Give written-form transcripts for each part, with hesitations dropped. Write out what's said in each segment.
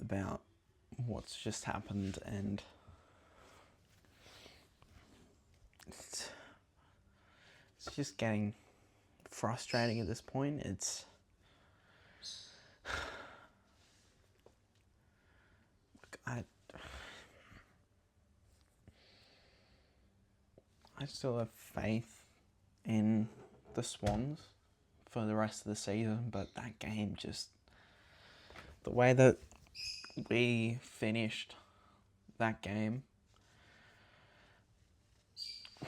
about what's just happened, and it's just getting frustrating at this point. I still have faith in the Swans for the rest of the season, but that game just, the way that we finished that game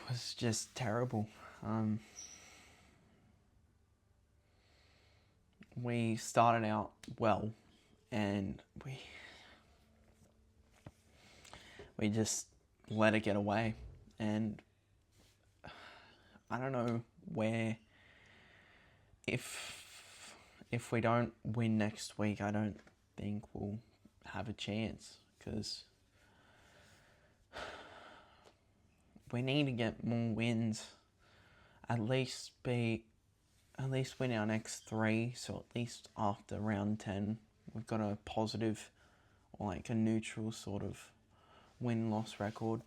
was just terrible. We started out well, and we just let it get away, and I don't know where, if we don't win next week, I don't think we'll have a chance, because we need to get more wins. At least win our next 3, so at least after round 10 we've got a positive, or like a neutral sort of win-loss record.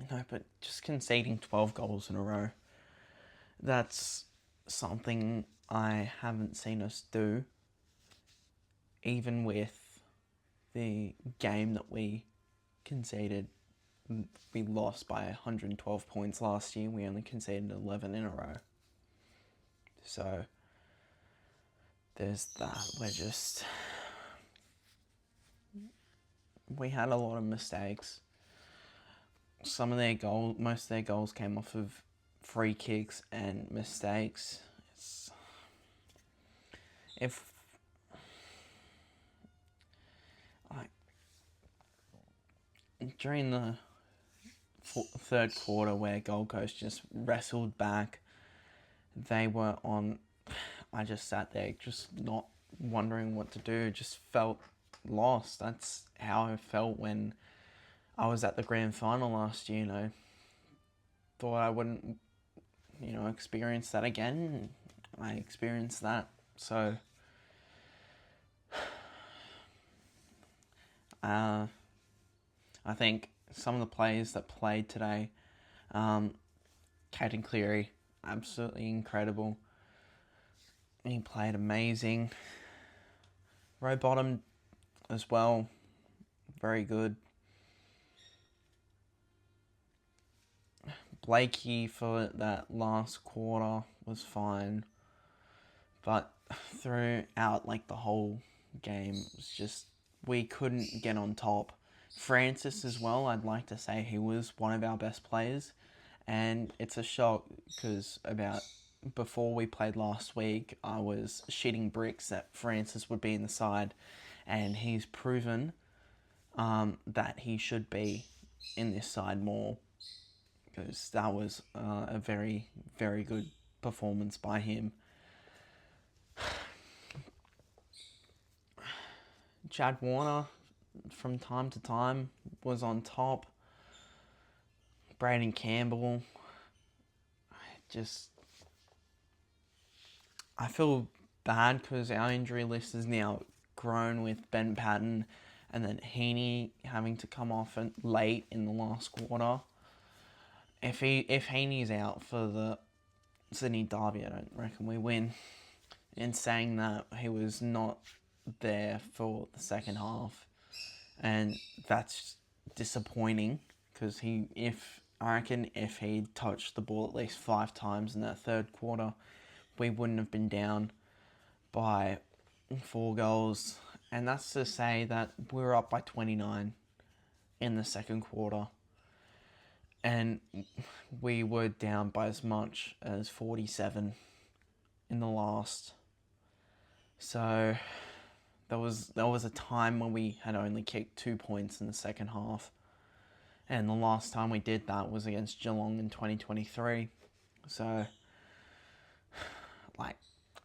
No, but just conceding 12 goals in a row, that's something I haven't seen us do, even with the game that we conceded. We lost by 112 points last year. We only conceded 11 in a row. So there's that. We had a lot of mistakes. Most of their goals came off of free kicks and mistakes. During the third quarter, where Gold Coast just wrestled back, they were on. I just sat there, just not wondering what to do. Just felt lost. That's how I felt when I was at the grand final last year. Thought I wouldn't, experience that again. I experienced that. So, I think some of the players that played today, Caden Cleary, absolutely incredible. He played amazing. Rowbottom as well, very good. Blakey for that last quarter was fine, but throughout the whole game, it was just, we couldn't get on top. Francis as well, I'd like to say he was one of our best players, and it's a shock because before we played last week, I was shitting bricks that Francis would be in the side, and he's proven that he should be in this side more, because that was a very, very good performance by him. Chad Warner, from time to time, was on top. Braden Campbell, I feel bad because our injury list is now grown with Ben Patton and then Heaney having to come off late in the last quarter. If Heaney's out for the Sydney Derby, I don't reckon we win. In saying that, he was not there for the second half, and that's disappointing because I reckon if he'd touched the ball at least 5 times in that third quarter, we wouldn't have been down by 4 goals. And that's to say that we were up by 29 in the second quarter, and we were down by as much as 47 in the last. So there was a time when we had only kicked 2 points in the second half, and the last time we did that was against Geelong in 2023. So,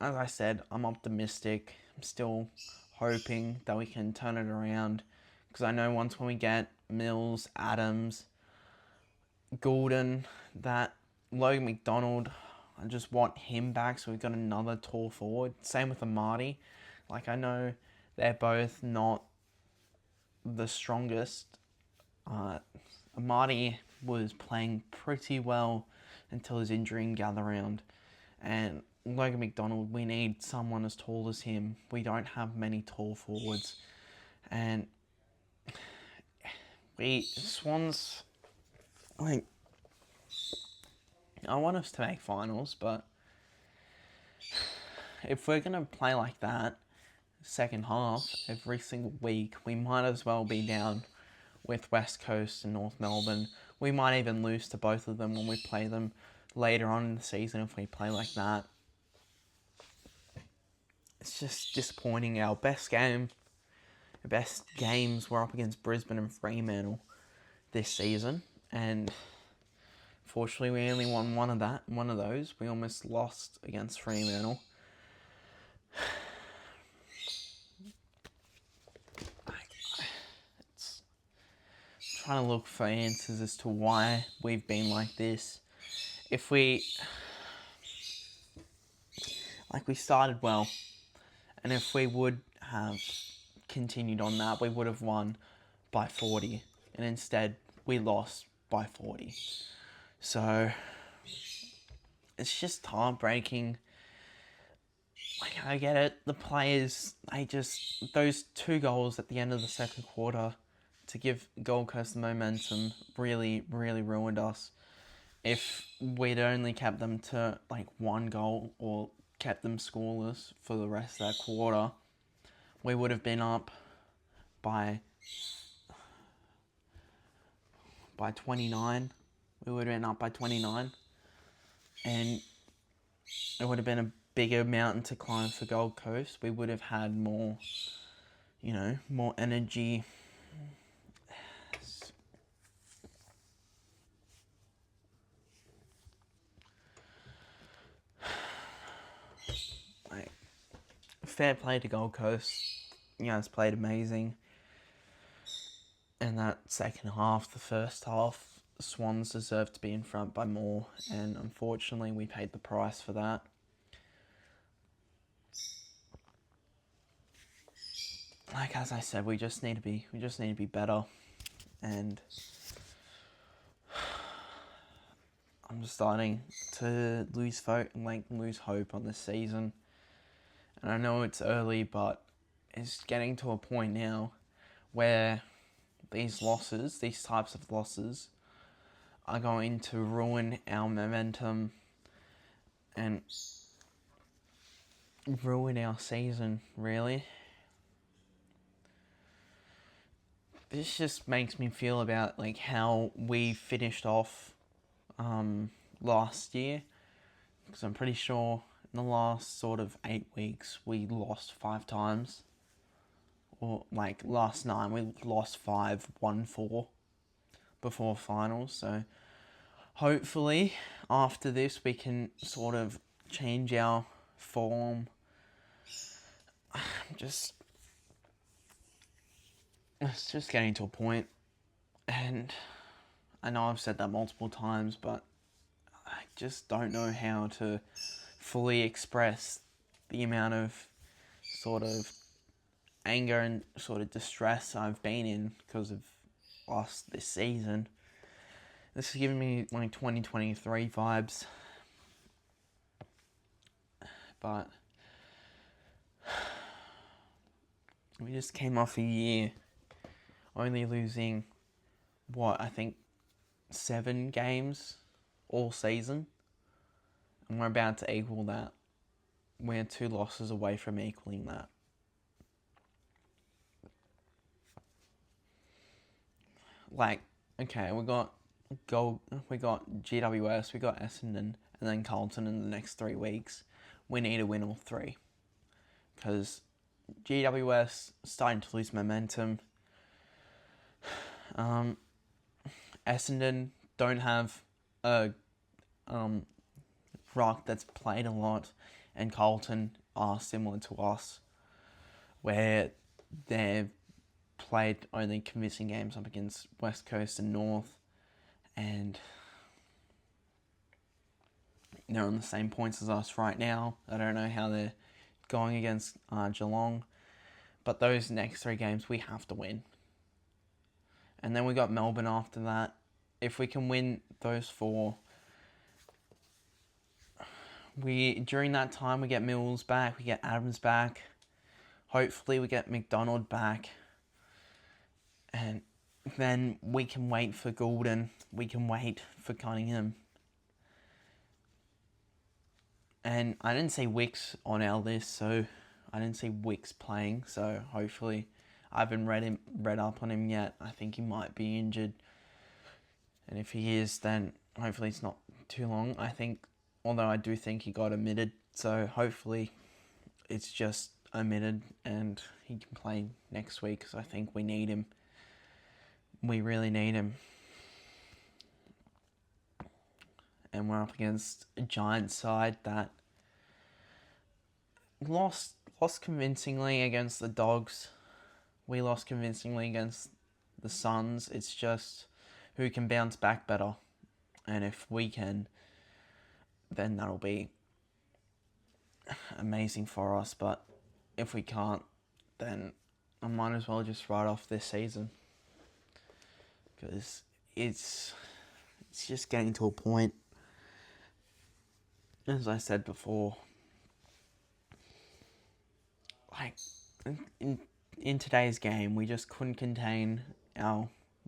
as I said, I'm optimistic. I'm still hoping that we can turn it around, because I know once when we get Mills, Adams, Goulden, that Logan McDonald, I just want him back so we've got another tall forward. Same with Amadi. Like, I know they're both not the strongest. Amadi was playing pretty well until his injury in gather round. And Logan McDonald, we need someone as tall as him. We don't have many tall forwards. And Swans, like, I want us to make finals, but if we're going to play like that second half every single week, we might as well be down with West Coast and North Melbourne. We might even lose to both of them when we play them later on in the season if we play like that. It's just disappointing. Our best games were up against Brisbane and Fremantle this season, and fortunately we only won one of those. We almost lost against Fremantle. It's trying to look for answers as to why we've been like this. If we started well, and if we would have continued on that, we would have won by 40, and instead we lost by 40. So it's just heartbreaking. Like, I get it. The players, those 2 goals at the end of the second quarter to give Gold Coast the momentum really, really ruined us. If we'd only kept them to 1 goal or kept them scoreless for the rest of that quarter, we would have been up by 29. We would have been up by 29. And it would have been a bigger mountain to climb for Gold Coast. We would have had more energy. Fair play to Gold Coast. You guys played amazing. In that second half, the first half, Swans deserved to be in front by more, and unfortunately we paid the price for that. As I said, we just need to be better, and I'm just starting to lose hope on this season. And I know it's early, but it's getting to a point now where these types of losses, are going to ruin our momentum and ruin our season, really. This just makes me feel about how we finished off last year, because I'm pretty sure in the last sort of 8 weeks we lost 5 times, or last 9 we lost 5, won 4 before finals. So hopefully after this we can sort of change our form. It's just getting to a point, and I know I've said that multiple times, but I just don't know how to fully express the amount of sort of anger and sort of distress I've been in because of us this season. This is giving me 2023 vibes, but we just came off a year only losing, I think 7 games all season. And we're about to equal that. We're 2 losses away from equaling that. Okay, we got GWS, we got Essendon, and then Carlton in the next 3 weeks. We need to win all 3. Because GWS starting to lose momentum. Essendon don't have a rock that's played a lot, and Carlton are similar to us, where they've played only convincing games up against West Coast and North, and They're on the same points as us right now. I don't know how they're going against Geelong. But those next 3 games, we have to win. And then we got Melbourne after that. If we can win those 4, during that time we get Mills back, we get Adams back. Hopefully we get McDonald back. And then we can wait for Goulden. We can wait for Cunningham. And I didn't see Wicks on our list, so I didn't see Wicks playing. So hopefully, I haven't read up on him yet. I think he might be injured. And if he is, then hopefully it's not too long. Although I do think he got omitted. So hopefully it's just omitted and he can play next week, because I think we need him. We really need him. And we're up against a Giants side that lost convincingly against the Dogs. We lost convincingly against the Swans. It's just who can bounce back better. And if we can, then that'll be amazing for us. But if we can't, then I might as well just write off this season, because it's just getting to a point, as I said before, like in today's game, we just couldn't contain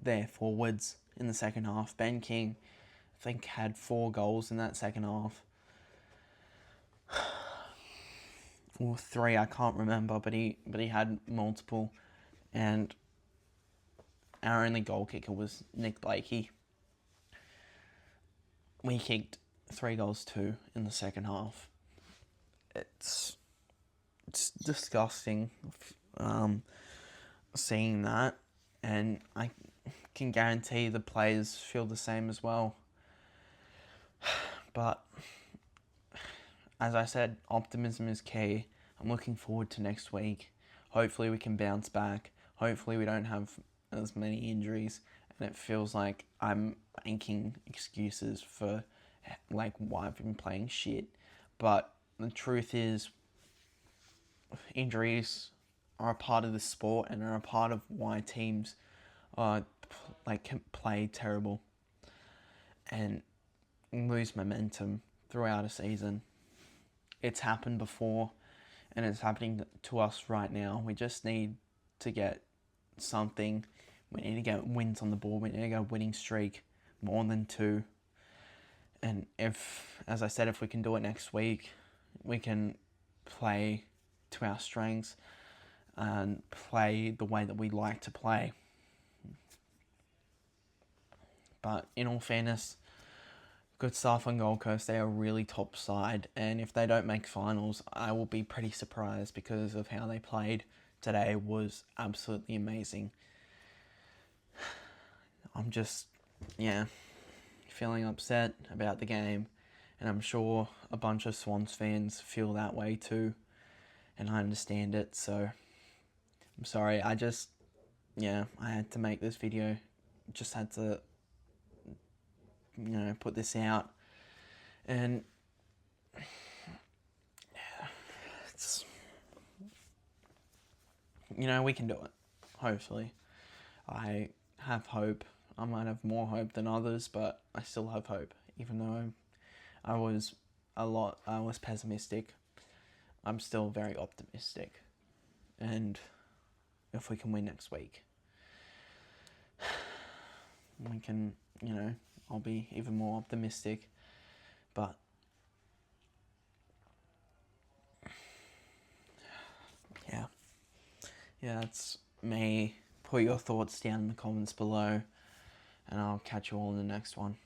their forwards in the second half. Ben King, I think, had 4 goals in that second half. Or 3, I can't remember, but he had multiple. And our only goal kicker was Nick Blakey. We kicked 3 goals too in the second half. It's disgusting seeing that, and I can guarantee the players feel the same as well. But as I said, optimism is key. I'm looking forward to next week. Hopefully we can bounce back. Hopefully we don't have as many injuries, and it feels like I'm making excuses for like why I've been playing shit. But the truth is, injuries are a part of the sport and are a part of why teams can play terrible and lose momentum throughout a season. It's happened before, and it's happening to us right now. We just need to get something. We need to get wins on the board. We need to get a winning streak, more than 2. And as I said, if we can do it next week, we can play to our strengths and play the way that we like to play. But in all fairness, good stuff on Gold Coast. They are a really top side, and if they don't make finals, I will be pretty surprised, because of how they played today was absolutely amazing. I'm just, feeling upset about the game, and I'm sure a bunch of Swans fans feel that way too, and I understand it. So I'm sorry. I had to make this video. Just had to put this out, and it's, we can do it. Hopefully, I have hope. I might have more hope than others, but I still have hope, even though I was pessimistic. I'm still very optimistic, and if we can win next week, we can, I'll be even more optimistic. But yeah, that's me. Put your thoughts down in the comments below, and I'll catch you all in the next one.